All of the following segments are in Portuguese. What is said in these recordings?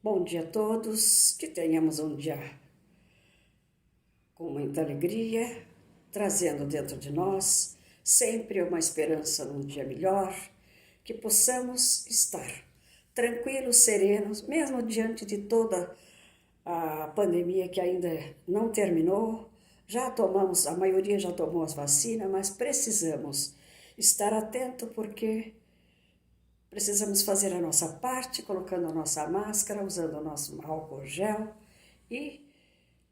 Bom dia a todos, que tenhamos um dia com muita alegria, trazendo dentro de nós sempre uma esperança num dia melhor, que possamos estar tranquilos, serenos, mesmo diante de toda a pandemia que ainda não terminou. Já tomamos, a maioria já tomou as vacinas, mas precisamos estar atento porque precisamos fazer a nossa parte, colocando a nossa máscara, usando o nosso álcool gel e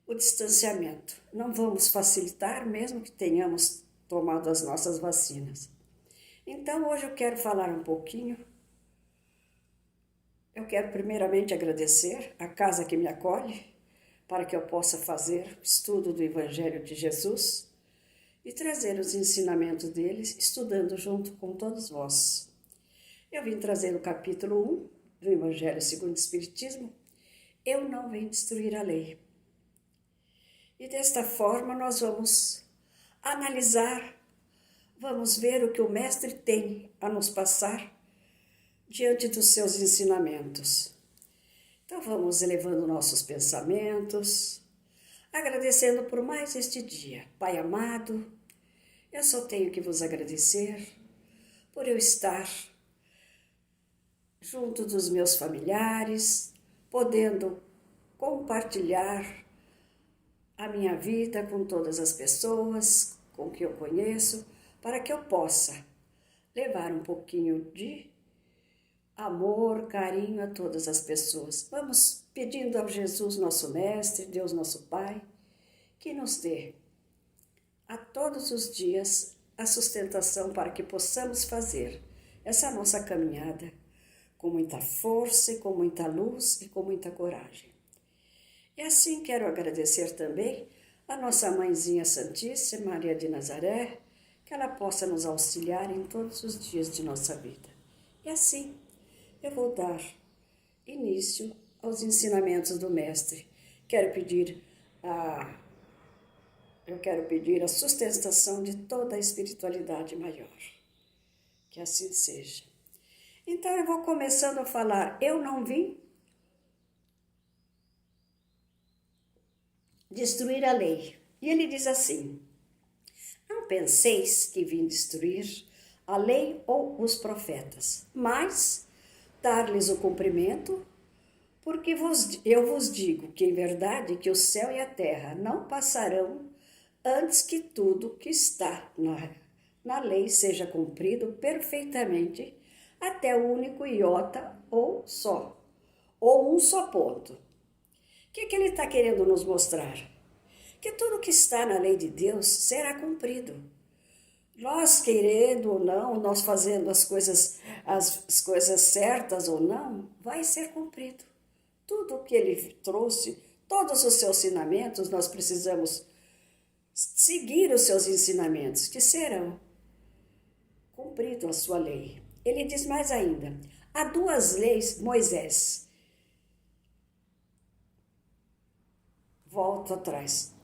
o distanciamento. Não vamos facilitar, mesmo que tenhamos tomado as nossas vacinas. Então, hoje eu quero falar um pouquinho. Eu quero primeiramente agradecer a casa que me acolhe, para que eu possa fazer o estudo do Evangelho de Jesus e trazer os ensinamentos deles, estudando junto com todos vós. Eu vim trazer o capítulo 1 do Evangelho segundo o Espiritismo. Eu não vim destruir a lei. E desta forma nós vamos analisar, vamos ver o que o Mestre tem a nos passar diante dos seus ensinamentos. Então vamos elevando nossos pensamentos, agradecendo por mais este dia. Pai amado, eu só tenho que vos agradecer por eu estar junto dos meus familiares, podendo compartilhar a minha vida com todas as pessoas com que eu conheço, para que eu possa levar um pouquinho de amor, carinho a todas as pessoas. Vamos pedindo ao Jesus, nosso Mestre, Deus nosso Pai, que nos dê a todos os dias a sustentação para que possamos fazer essa nossa caminhada com muita força e com muita luz e com muita coragem. E assim quero agradecer também a nossa Mãezinha Santíssima, Maria de Nazaré, que ela possa nos auxiliar em todos os dias de nossa vida. E assim eu vou dar início aos ensinamentos do Mestre. Eu quero pedir a sustentação de toda a espiritualidade maior. Que assim seja. Então eu vou começando a falar, eu não vim destruir a lei. E ele diz assim, não penseis que vim destruir a lei ou os profetas, mas dar-lhes o cumprimento, porque eu vos digo que em verdade que o céu e a terra não passarão antes que tudo que está na lei seja cumprido perfeitamente, até o único iota ou um só ponto. O que ele está querendo nos mostrar? Que tudo que está na lei de Deus será cumprido. Nós querendo ou não, nós fazendo as coisas certas ou não, vai ser cumprido. Tudo o que ele trouxe, todos os seus ensinamentos, nós precisamos seguir os seus ensinamentos, que serão cumpridos a sua lei. Ele diz mais ainda, há duas leis, Moisés. Volto atrás.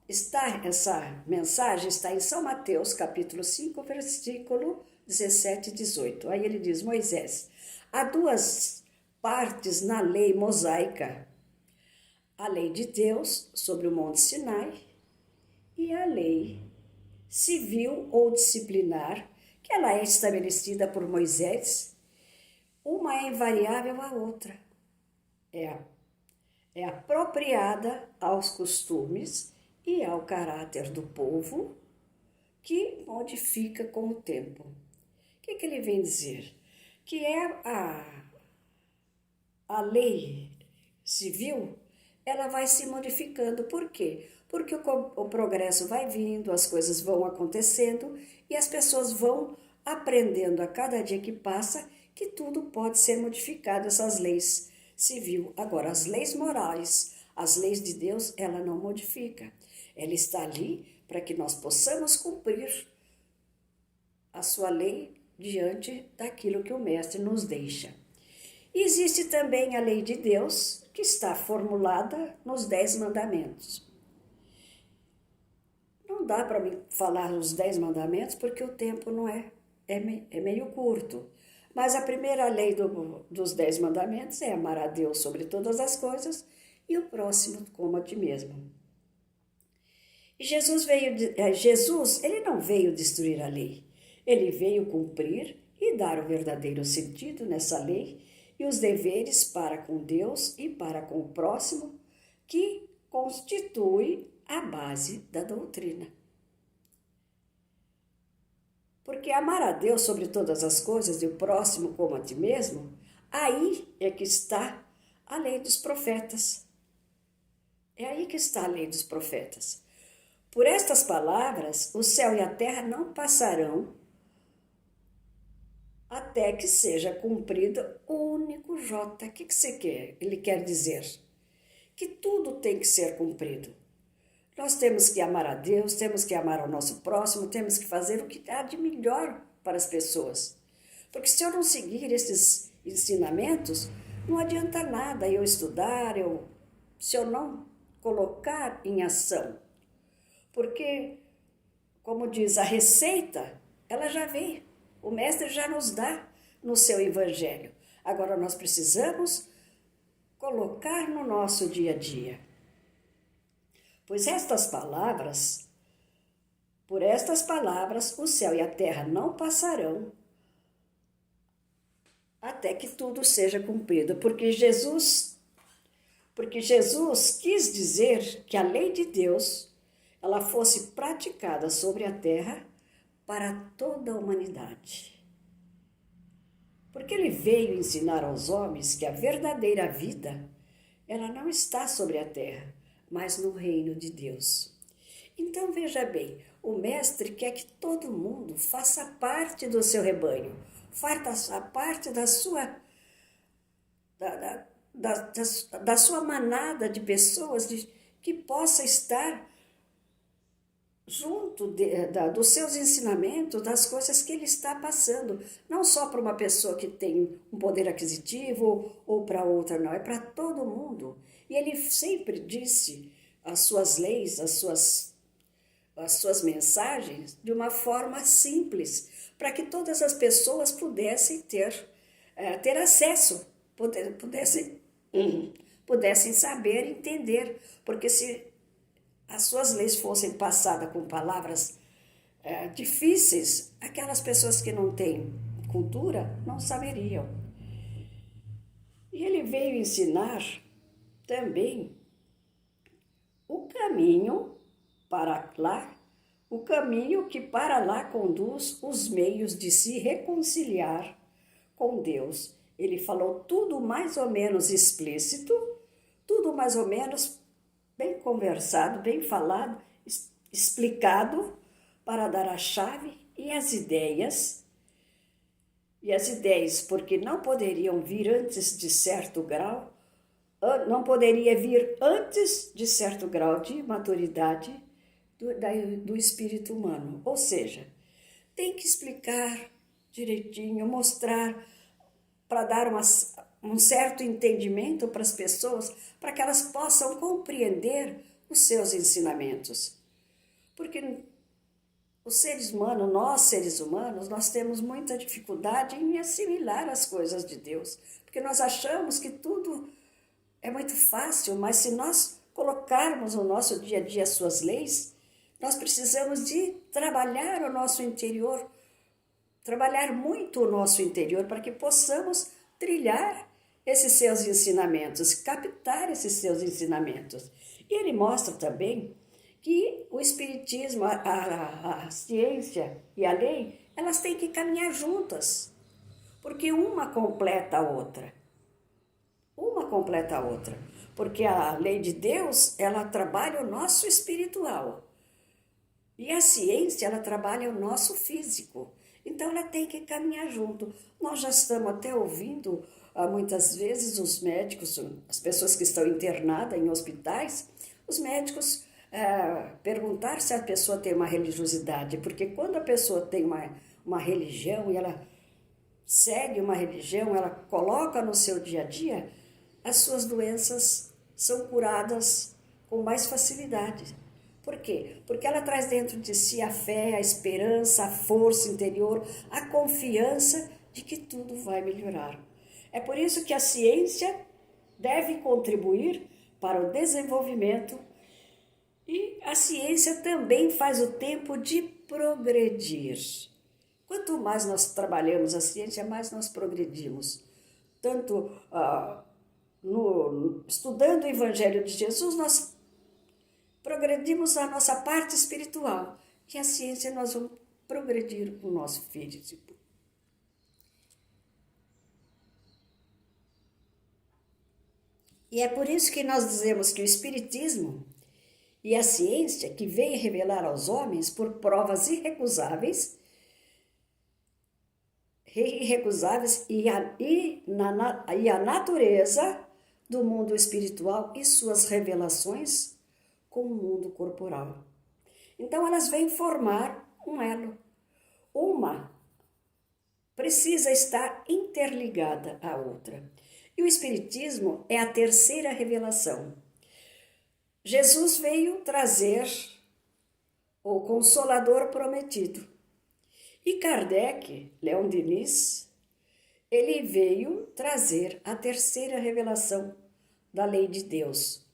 Essa mensagem está em São Mateus, capítulo 5, versículo 17 e 18. Aí ele diz, Moisés, há duas partes na lei mosaica. A lei de Deus sobre o Monte Sinai e a lei civil ou disciplinar, que ela é estabelecida por Moisés. Uma é invariável à outra. É apropriada aos costumes e ao caráter do povo, que modifica com o tempo. O que ele vem dizer? Que é a lei civil, ela vai se modificando. Por quê? Porque o progresso vai vindo, as coisas vão acontecendo e as pessoas vão aprendendo a cada dia que passa que tudo pode ser modificado, essas leis civil. Agora, as leis morais, as leis de Deus, ela não modifica. Ela está ali para que nós possamos cumprir a sua lei diante daquilo que o Mestre nos deixa. E existe também a lei de Deus, que está formulada nos 10 mandamentos. Não dá para me falar os 10 mandamentos porque o tempo não é meio curto. Mas a primeira lei dos 10 mandamentos é amar a Deus sobre todas as coisas e o próximo como a ti mesmo. E Jesus, ele não veio destruir a lei. Ele veio cumprir e dar o verdadeiro sentido nessa lei e os deveres para com Deus e para com o próximo, que constitui a base da doutrina. Porque amar a Deus sobre todas as coisas e o próximo como a ti mesmo, aí é que está a lei dos profetas. É aí que está a lei dos profetas. Por estas palavras, o céu e a terra não passarão até que seja cumprido o único J. O que você quer? Ele quer dizer que tudo tem que ser cumprido. Nós temos que amar a Deus, temos que amar ao nosso próximo, temos que fazer o que há de melhor para as pessoas. Porque se eu não seguir esses ensinamentos, não adianta nada eu estudar, se eu não colocar em ação. Porque, como diz a receita, ela já veio. O mestre já nos dá no seu evangelho. Agora nós precisamos colocar no nosso dia a dia. Pois por estas palavras, o céu e a terra não passarão até que tudo seja cumprido. Porque Jesus quis dizer que a lei de Deus ela fosse praticada sobre a terra para toda a humanidade. Porque ele veio ensinar aos homens que a verdadeira vida, ela não está sobre a terra, mas no reino de Deus. Então veja bem, o mestre quer que todo mundo faça parte do seu rebanho, faça parte da sua manada de pessoas que possa estar junto dos seus ensinamentos, das coisas que ele está passando. Não só para uma pessoa que tem um poder aquisitivo ou para outra, não. É para todo mundo. E ele sempre disse as suas leis, as suas mensagens de uma forma simples, para que todas as pessoas pudessem ter acesso, pudessem saber, entender. Porque se as suas leis fossem passadas com palavras difíceis, aquelas pessoas que não têm cultura não saberiam. E ele veio ensinar também o caminho para lá, o caminho que para lá conduz os meios de se reconciliar com Deus. Ele falou tudo mais ou menos explícito, tudo mais ou menos bem conversado, bem falado, explicado, para dar a chave e as ideias. E as ideias, porque não poderiam vir antes de certo grau, não poderia vir antes de certo grau de maturidade do espírito humano. Ou seja, tem que explicar direitinho, mostrar, para dar um certo entendimento para as pessoas, para que elas possam compreender os seus ensinamentos. Porque os seres humanos, nós temos muita dificuldade em assimilar as coisas de Deus, porque nós achamos que tudo é muito fácil, mas se nós colocarmos no nosso dia a dia as suas leis, nós precisamos de trabalhar o nosso interior, trabalhar muito o nosso interior para que possamos trilhar esses seus ensinamentos, captar esses seus ensinamentos. E ele mostra também que o espiritismo, a ciência e a lei, elas têm que caminhar juntas, porque uma completa a outra. Uma completa a outra, porque a lei de Deus, ela trabalha o nosso espiritual, e a ciência, ela trabalha o nosso físico. Então, ela tem que caminhar junto. Nós já estamos até ouvindo, muitas vezes, os médicos, as pessoas que estão internadas em hospitais, os médicos perguntar se a pessoa tem uma religiosidade, porque quando a pessoa tem uma religião e ela segue uma religião, ela coloca no seu dia a dia, as suas doenças são curadas com mais facilidade. Por quê? Porque ela traz dentro de si a fé, a esperança, a força interior, a confiança de que tudo vai melhorar. É por isso que a ciência deve contribuir para o desenvolvimento e a ciência também faz o tempo de progredir. Quanto mais nós trabalhamos a ciência, mais nós progredimos. Tanto estudando o Evangelho de Jesus, nós progredimos a nossa parte espiritual. E a ciência nós vamos progredir o nosso físico. E é por isso que nós dizemos que o Espiritismo e a ciência, que veio revelar aos homens por provas irrecusáveis e a natureza do mundo espiritual e suas revelações com o mundo corporal. Então, elas vêm formar um elo. Uma precisa estar interligada à outra. E o Espiritismo é a terceira revelação. Jesus veio trazer o Consolador prometido. E Kardec, Leon Denis, ele veio trazer a terceira revelação da lei de Deus,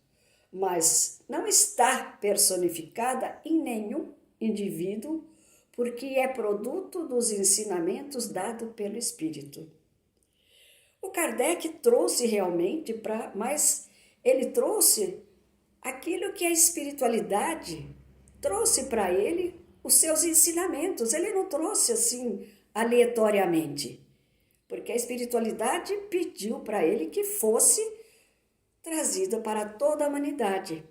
mas não está personificada em nenhum indivíduo, porque é produto dos ensinamentos dados pelo Espírito. O Kardec trouxe realmente mas ele trouxe aquilo que a espiritualidade trouxe para ele, os seus ensinamentos. Ele não trouxe assim aleatoriamente, porque a espiritualidade pediu para ele que fosse trazida para toda a humanidade.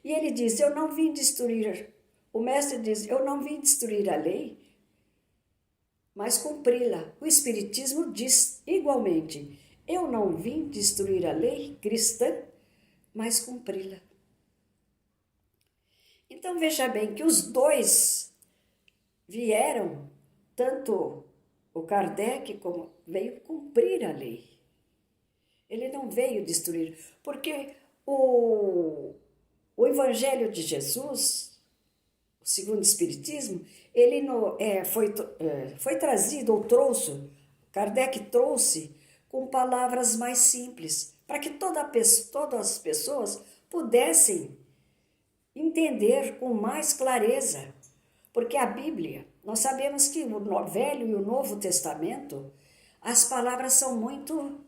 E ele diz, o mestre diz, eu não vim destruir a lei, mas cumpri-la. O Espiritismo diz igualmente, eu não vim destruir a lei cristã, mas cumpri-la. Então veja bem que os dois vieram, tanto o Kardec como veio cumprir a lei. Ele não veio destruir, porque o Evangelho de Jesus, o segundo Espiritismo, ele foi trazido ou Kardec trouxe com palavras mais simples, para que todas as pessoas pudessem entender com mais clareza. Porque a Bíblia, nós sabemos que o Velho e o Novo Testamento, as palavras são muito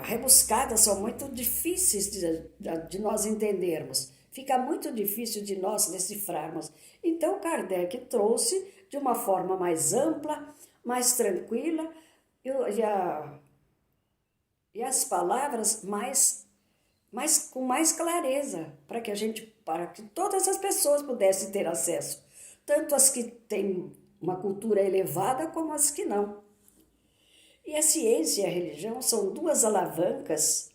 rebuscadas, são muito difíceis de nós entendermos. Fica muito difícil de nós decifrarmos. Então, Kardec trouxe de uma forma mais ampla, mais tranquila, e as palavras com mais clareza, para que todas as pessoas pudessem ter acesso, tanto as que têm uma cultura elevada como as que não. E a ciência e a religião são duas alavancas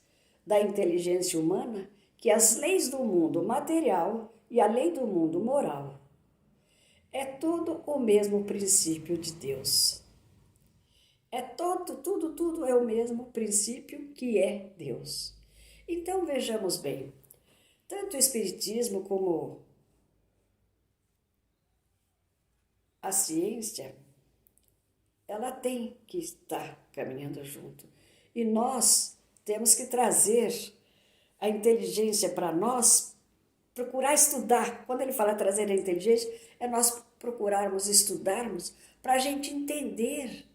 da inteligência humana que as leis do mundo material e a lei do mundo moral é tudo o mesmo princípio de Deus. É tudo é o mesmo princípio que é Deus. Então vejamos bem, tanto o Espiritismo como a ciência, ela tem que estar caminhando junto. E nós temos que trazer a inteligência para nós, procurar estudar. Quando ele fala trazer a inteligência, é nós procurarmos estudarmos para a gente entender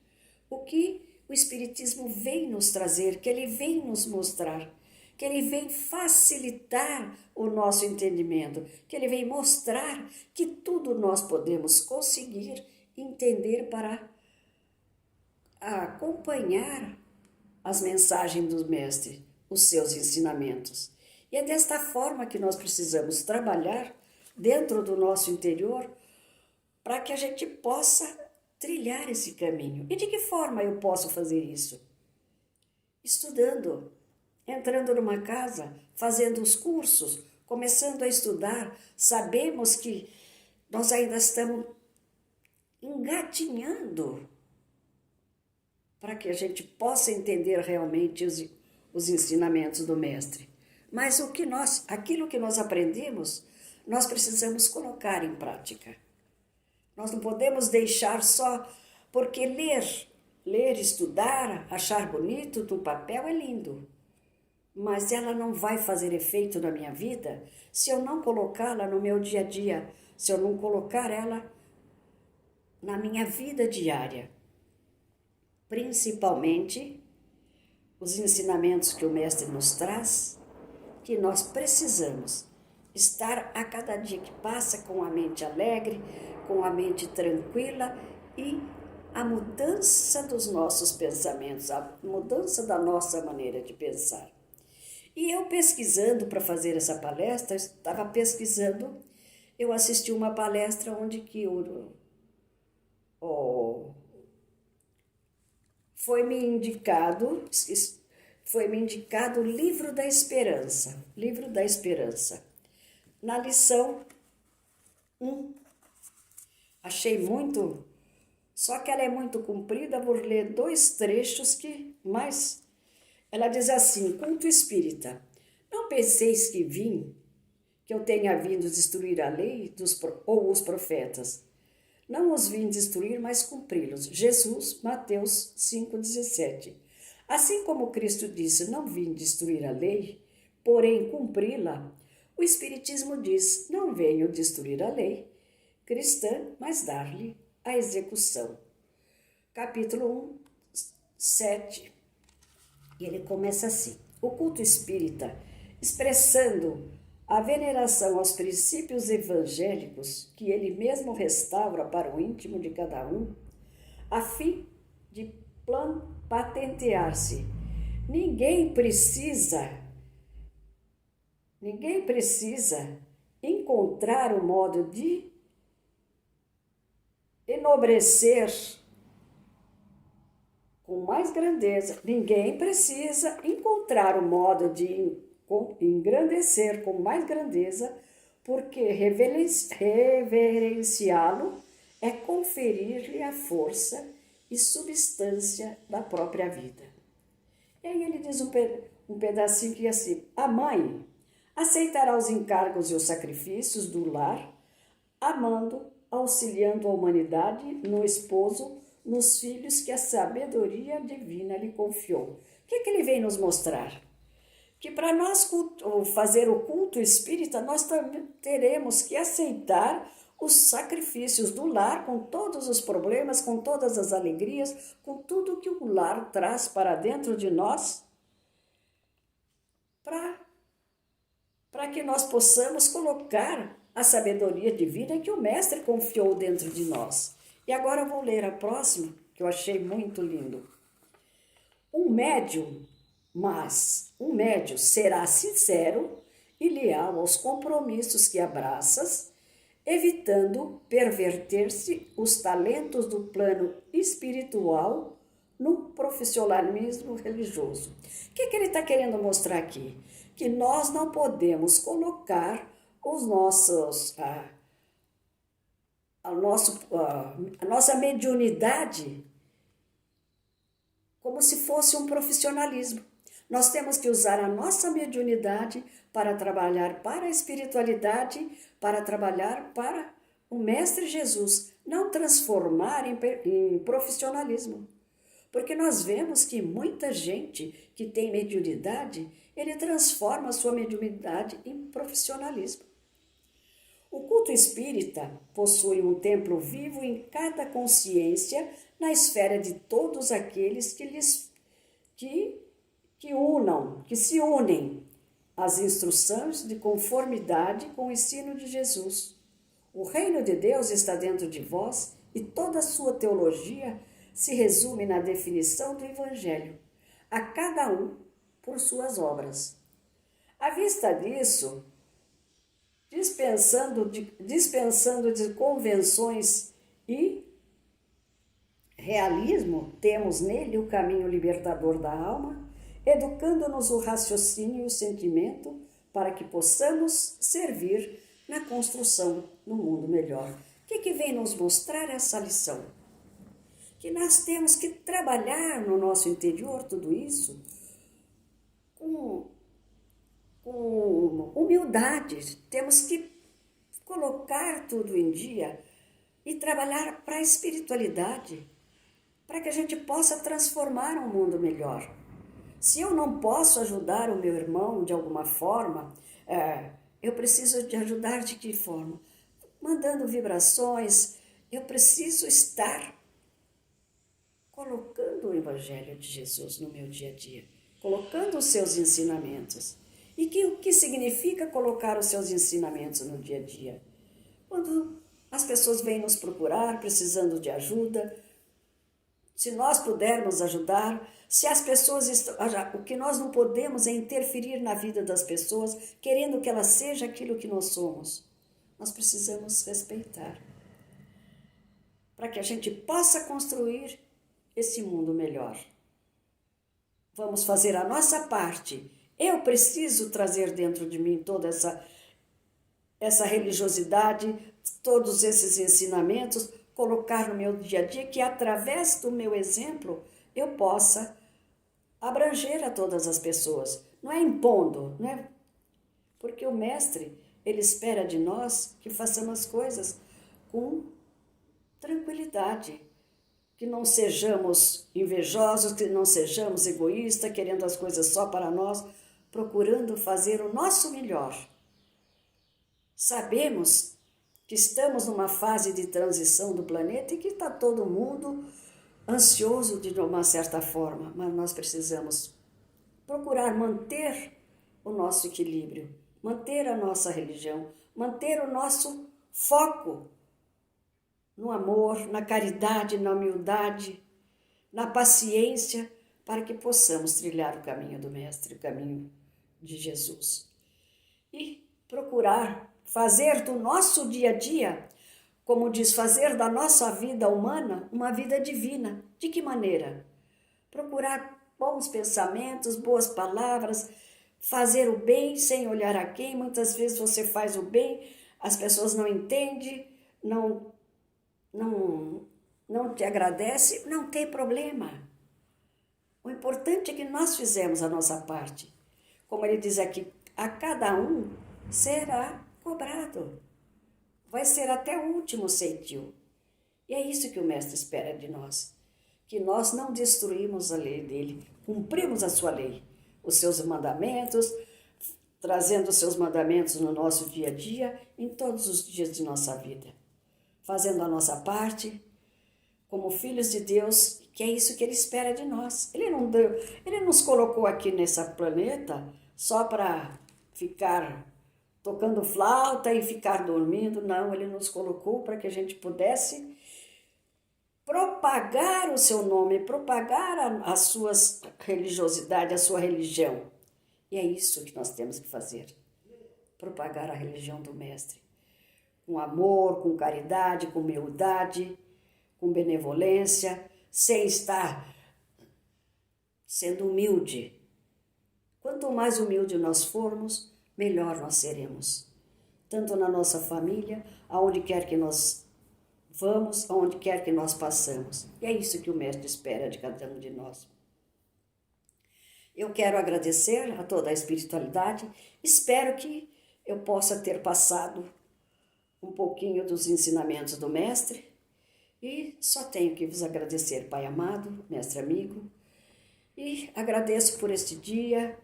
o que o Espiritismo vem nos trazer, que ele vem nos mostrar, que ele vem facilitar o nosso entendimento, que ele vem mostrar que tudo nós podemos conseguir entender para acompanhar as mensagens do Mestre, os seus ensinamentos. E é desta forma que nós precisamos trabalhar dentro do nosso interior para que a gente possa trilhar esse caminho. E de que forma eu posso fazer isso? Estudando, entrando numa casa, fazendo os cursos, começando a estudar. Sabemos que nós ainda estamos engatinhando para que a gente possa entender realmente os ensinamentos do Mestre. Mas aquilo que nós aprendemos, nós precisamos colocar em prática. Nós não podemos deixar só, porque ler ler, estudar, achar bonito no papel é lindo, mas ela não vai fazer efeito na minha vida se eu não colocá-la no meu dia a dia, se eu não colocar ela na minha vida diária. Principalmente os ensinamentos que o Mestre nos traz, que nós precisamos estar a cada dia que passa com a mente alegre, com a mente tranquila e a mudança dos nossos pensamentos, a mudança da nossa maneira de pensar. E eu pesquisando para fazer essa palestra, estava pesquisando, eu assisti uma palestra onde que foi-me indicado o Livro da Esperança, Livro da Esperança. Na lição 1, achei muito, só que ela é muito comprida, vou ler 2 trechos mas ela diz assim: culto espírita. Não penseis que eu tenha vindo destruir a lei ou os profetas. Não os vim destruir, mas cumpri-los. Jesus, Mateus 5,17. Assim como Cristo disse, não vim destruir a lei, porém cumpri-la, o Espiritismo diz, não venho destruir a lei cristã, mas dar-lhe a execução. Capítulo 1, 7. E ele começa assim: o culto espírita, expressando a veneração aos princípios evangélicos que ele mesmo restaura para o íntimo de cada um, a fim de patentear-se. Ninguém precisa encontrar o modo de enobrecer com mais grandeza. Ninguém precisa encontrar o modo de engrandecer com mais grandeza, porque reverenciá-lo é conferir-lhe a força e substância da própria vida. E aí ele diz um pedacinho que é assim: a mãe aceitará os encargos e os sacrifícios do lar, amando, auxiliando a humanidade no esposo, nos filhos que a sabedoria divina lhe confiou. O que ele vem nos mostrar? Que para nós fazer o culto espírita, nós também teremos que aceitar os sacrifícios do lar, com todos os problemas, com todas as alegrias, com tudo que o lar traz para dentro de nós, para que nós possamos colocar a sabedoria divina que o Mestre confiou dentro de nós. E agora eu vou ler a próxima, que eu achei muito lindo. Um médium será sincero e leal aos compromissos que abraças, evitando perverter-se os talentos do plano espiritual no profissionalismo religioso. O que ele está querendo mostrar aqui? Que nós não podemos colocar a nossa mediunidade como se fosse um profissionalismo. Nós temos que usar a nossa mediunidade para trabalhar para a espiritualidade, para trabalhar para o Mestre Jesus, não transformar em profissionalismo. Porque nós vemos que muita gente que tem mediunidade, ele transforma a sua mediunidade em profissionalismo. O culto espírita possui um templo vivo em cada consciência, na esfera de todos aqueles que se unem às instruções de conformidade com o ensino de Jesus. O reino de Deus está dentro de vós e toda a sua teologia se resume na definição do Evangelho, a cada um por suas obras. À vista disso, dispensando de convenções e realismo, temos nele o caminho libertador da alma, educando-nos o raciocínio e o sentimento para que possamos servir na construção do mundo melhor. O que vem nos mostrar essa lição? Que nós temos que trabalhar no nosso interior tudo isso com humildade, temos que colocar tudo em dia e trabalhar para a espiritualidade, para que a gente possa transformar um mundo melhor. Se eu não posso ajudar o meu irmão de alguma forma, eu preciso de ajudar de que forma? Mandando vibrações, eu preciso estar colocando o Evangelho de Jesus no meu dia a dia, colocando os seus ensinamentos. E o que significa colocar os seus ensinamentos no dia a dia? Quando as pessoas vêm nos procurar precisando de ajuda, se nós pudermos ajudar, se as pessoas estão, o que nós não podemos é interferir na vida das pessoas, querendo que ela seja aquilo que nós somos. Nós precisamos respeitar, para que a gente possa construir esse mundo melhor. Vamos fazer a nossa parte. Eu preciso trazer dentro de mim toda essa religiosidade, todos esses ensinamentos, colocar no meu dia a dia, que através do meu exemplo eu possa abranger a todas as pessoas. Não é impondo, não é? Porque o Mestre, ele espera de nós que façamos as coisas com tranquilidade, que não sejamos invejosos, que não sejamos egoístas, querendo as coisas só para nós, procurando fazer o nosso melhor. Sabemos que estamos numa fase de transição do planeta e que está todo mundo ansioso de uma certa forma, mas nós precisamos procurar manter o nosso equilíbrio, manter a nossa religião, manter o nosso foco no amor, na caridade, na humildade, na paciência, para que possamos trilhar o caminho do Mestre, o caminho de Jesus. E procurar fazer do nosso dia a dia, como diz, fazer da nossa vida humana uma vida divina. De que maneira? Procurar bons pensamentos, boas palavras, fazer o bem sem olhar a quem. Muitas vezes você faz o bem, as pessoas não entendem, não te agradecem, não tem problema. O importante é que nós fizemos a nossa parte. Como ele diz aqui, a cada um será cobrado. Vai ser até o último ceitil. E é isso que o Mestre espera de nós. Que nós não destruímos a lei dele, cumprimos a sua lei, os seus mandamentos, trazendo os seus mandamentos no nosso dia a dia, em todos os dias de nossa vida. Fazendo a nossa parte, como filhos de Deus, que é isso que ele espera de nós. Ele nos colocou aqui nesse planeta só para ficar tocando flauta e ficar dormindo. Não, ele nos colocou para que a gente pudesse propagar o seu nome, propagar a sua religiosidade, a sua religião. E é isso que nós temos que fazer, propagar a religião do Mestre. Com amor, com caridade, com humildade, com benevolência, sem estar sendo humilde. Quanto mais humilde nós formos, melhor nós seremos. Tanto na nossa família, aonde quer que nós vamos, aonde quer que nós passamos. E é isso que o Mestre espera de cada um de nós. Eu quero agradecer a toda a espiritualidade. Espero que eu possa ter passado um pouquinho dos ensinamentos do Mestre. E só tenho que vos agradecer, Pai amado, Mestre amigo. E agradeço por este dia,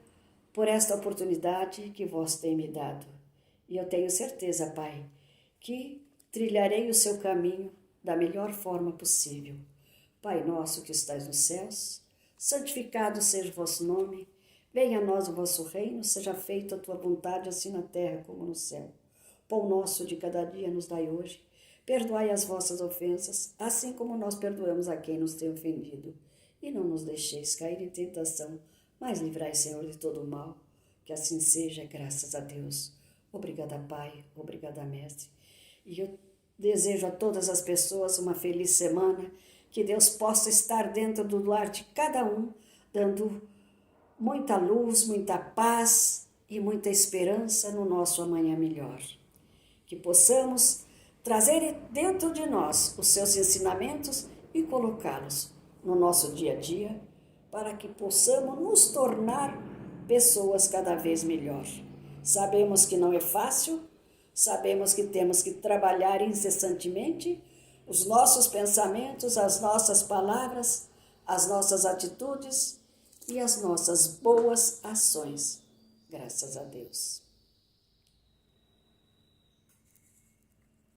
por esta oportunidade que vós tem me dado. E eu tenho certeza, Pai, que trilharei o seu caminho da melhor forma possível. Pai nosso que estais nos céus, santificado seja o vosso nome, venha a nós o vosso reino, seja feita a tua vontade, assim na terra como no céu. Pão nosso de cada dia nos dai hoje, perdoai as vossas ofensas, assim como nós perdoamos a quem nos tem ofendido. E não nos deixeis cair em tentação, mas livrai, Senhor, de todo o mal. Que assim seja, graças a Deus. Obrigada, Pai, obrigada, Mestre. E eu desejo a todas as pessoas uma feliz semana, que Deus possa estar dentro do lar de cada um, dando muita luz, muita paz e muita esperança no nosso amanhã melhor. Que possamos trazer dentro de nós os seus ensinamentos e colocá-los no nosso dia a dia, para que possamos nos tornar pessoas cada vez melhor. Sabemos que não é fácil, sabemos que temos que trabalhar incessantemente, os nossos pensamentos, as nossas palavras, as nossas atitudes e as nossas boas ações. Graças a Deus.